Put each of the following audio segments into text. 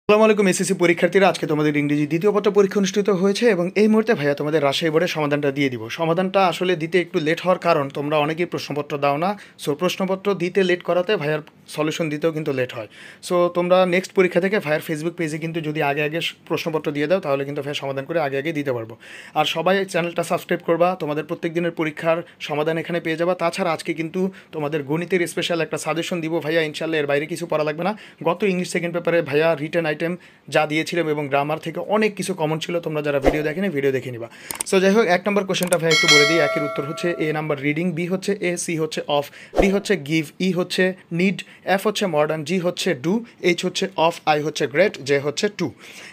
আসসালামু আলাইকুম এসএসসি পরীক্ষার্থীরা, আজকে তোমাদের ইংরেজি দ্বিতীয় পত্র পরীক্ষা অনুষ্ঠিত হয়েছে এবং এই মুহূর্তে ভাইয়া তোমাদের রাজশাহী বোর্ডের সমাধানটা দিয়ে দিব। সমাধানটা আসলে দিতে একটু লেট হওয়ার কারণ তোমরা অনেকেই প্রশ্নপত্র দাও না। সো প্রশ্নপত্র দিতে লেট করাতে ভাইয়ার সলিউশন দিতেও কিন্তু লেট হয়। সো তোমরা নেক্সট পরীক্ষা থেকে ভাইয়ার ফেসবুক পেজে কিন্তু যদি আগে আগে প্রশ্নপত্র দিয়ে দাও তাহলে কিন্তু ভাইয়া সমাধান করে আগে আগে দিতে পারবো। আর সবাই চ্যানেলটা সাবস্ক্রাইব করবা, তোমাদের প্রত্যেক দিনের পরীক্ষার সমাধান এখানে পেয়ে যাবা। তাছাড়া আজকে কিন্তু তোমাদের গণিতের স্পেশাল একটা সাজেশন দিব ভাইয়া, ইনশাল্লাহ এর বাইরে কিছু পড়া লাগবে না। গত ইংলিশ সেকেন্ড পেপারে ভাইয়া রিটেন আইটেম যা দিয়েছিলাম এবং গ্রামার থেকে অনেক কিছু কমন ছিল, তোমরা যারা ভিডিও দেখেনি ভিডিও দেখে নিবা। সো যাই হোক, এক নম্বর কোশ্চেনটা ভাই একটু বলে দিই। একের উত্তর হচ্ছে এ নাম্বার রিডিং, বি হচ্ছে এ, সি হচ্ছে অফ, ডি হচ্ছে গিভ, ই হচ্ছে নিড, এফ হচ্ছে মডার্ন, জি হচ্ছে ডু, এইচ হচ্ছে অফ, আই হচ্ছে গ্রেট, জে হচ্ছে টু।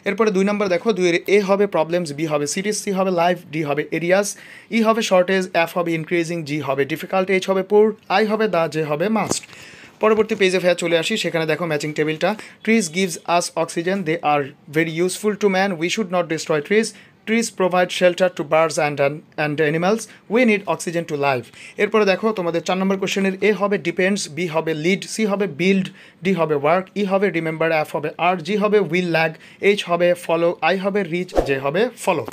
এরপরে দুই নম্বর দেখো, দুইয়ের এ হবে প্রবলেমস, বি হবে সিরিজ, সি হবে লাইফ, ডি হবে এরিয়াস, ই হবে শর্টেজ, এফ হবে ইনক্রিজিং, জি হবে ডিফিকাল্ট, এইচ হবে পুর, আই হবে দা, জে হবে মাস্ট। পরবর্তী পেজে ভাইয়া চলে আসি, সেখানে দেখো ম্যাচিং টেবিলটা। Trees gives us oxygen, they are very useful to man, we should not destroy trees, trees provide shelter to birds and animals, we need oxygen to life. এরপরে দেখো তোমাদের 4 নম্বর কোশ্চেনের এ হবে ডিপেন্ডস, বি হবে lead, C হবে build, D হবে work, E হবে remember, F হবে আর্ট, জি হবে উইল ল্যাগ, এইচ হবে ফলো, আই হবে রিচ, জে হবে ফলো।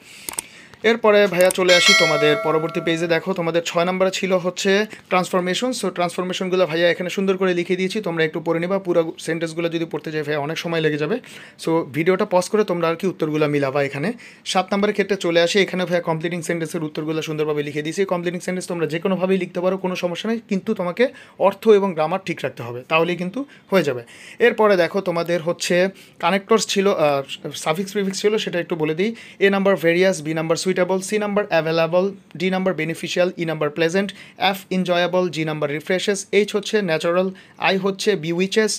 এরপরে ভাইয়া চলে আসি তোমাদের পরবর্তী পেজে। দেখো তোমাদের 6 নম্বরে ছিল হচ্ছে ট্রান্সফরমেশন। সো ট্রান্সফরমেশনগুলো ভাইয়া এখানে সুন্দর করে লিখে দিয়েছি, তোমরা একটু পড়ে নিবা। পুরো সেন্টেন্সগুলো যদি পড়তে যাই ভাইয়া অনেক সময় লেগে যাবে। সো ভিডিওটা পজ করে তোমরা আর কি উত্তরগুলো মিলাবা। এখানে 7 নম্বরের ক্ষেত্রে চলে আসি, এখানে ভাইয়া কমপ্লিটিং সেন্টেন্সের উত্তরগুলো সুন্দরভাবে লিখে দিয়েছি। কমপ্লিটিং সেন্টেন্স তোমরা যে কোনোভাবেই লিখতে পারো, কোনো সমস্যা নেই, কিন্তু তোমাকে অর্থ এবং গ্রামার ঠিক রাখতে হবে, তাহলেই কিন্তু হয়ে যাবে। এরপরে দেখো তোমাদের হচ্ছে কানেক্টরস ছিল, সাফিক্স প্রিফিক্স ছিল, সেটা একটু বলে দিই। A number various, B number suitable, C number available, D number beneficial, E number pleasant, F enjoyable, G number refreshes, H হচ্ছে ন্যাচারাল, আই হচ্ছে বিউইচেস,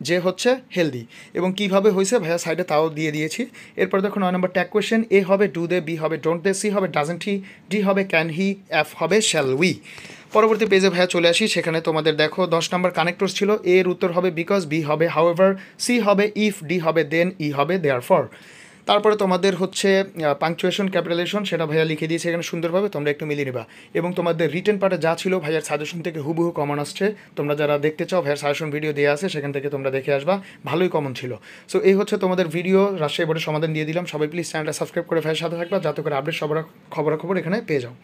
যে হচ্ছে হেলদি। এবং কীভাবে হয়েছে ভাইয়া সাইডে তাও দিয়ে দিয়েছি। এরপর দেখো 9 নম্বর ট্যাগ কোয়েশ্চেন, এ হবে ডু দে, বি হবে ডোন্ট দে, সি হবে ডাজেন্ট হি, ডি হবে ক্যান হি, এফ হবে শ্যাল উই। পরবর্তী পেজে ভাইয়া চলে আসি, সেখানে তোমাদের দেখো 10 নম্বর কানেক্টরস ছিল। এর উত্তর হবে বিকজ, বি হবে হাউএভার, সি হবে ইফ, ডি হবে দেন, ই হবে দেয়ারফর। তারপরে তোমাদের হচ্ছে পাংচুয়েশন ক্যাপিটালেশন, সেটা ভাইয়া লিখে দিয়েছে এখানে সুন্দরভাবে, তোমরা একটু মিলিয়ে নেবা। এবং তোমাদের রিটেন পার্টে যা ছিল ভাইয়ার সাজেশন থেকে হুবহু কমন আসছে, তোমরা যারা দেখতে চাও ভাইয়ার সাজেশন ভিডিও দেওয়া আছে, সেখান থেকে তোমরা দেখে আসবা, ভালোই কমন ছিল। সো এই হচ্ছে তোমাদের ভিডিও, রাজশাহী বোর্ডের সমাধান দিয়ে দিলাম। সবাই প্লিজ চ্যানেলটা সাবস্ক্রাইব করে ভাইয়ের সাথে থাকবা, যাতে করে আপডেট সবার খবরাখবর এখানে পেয়ে যাও।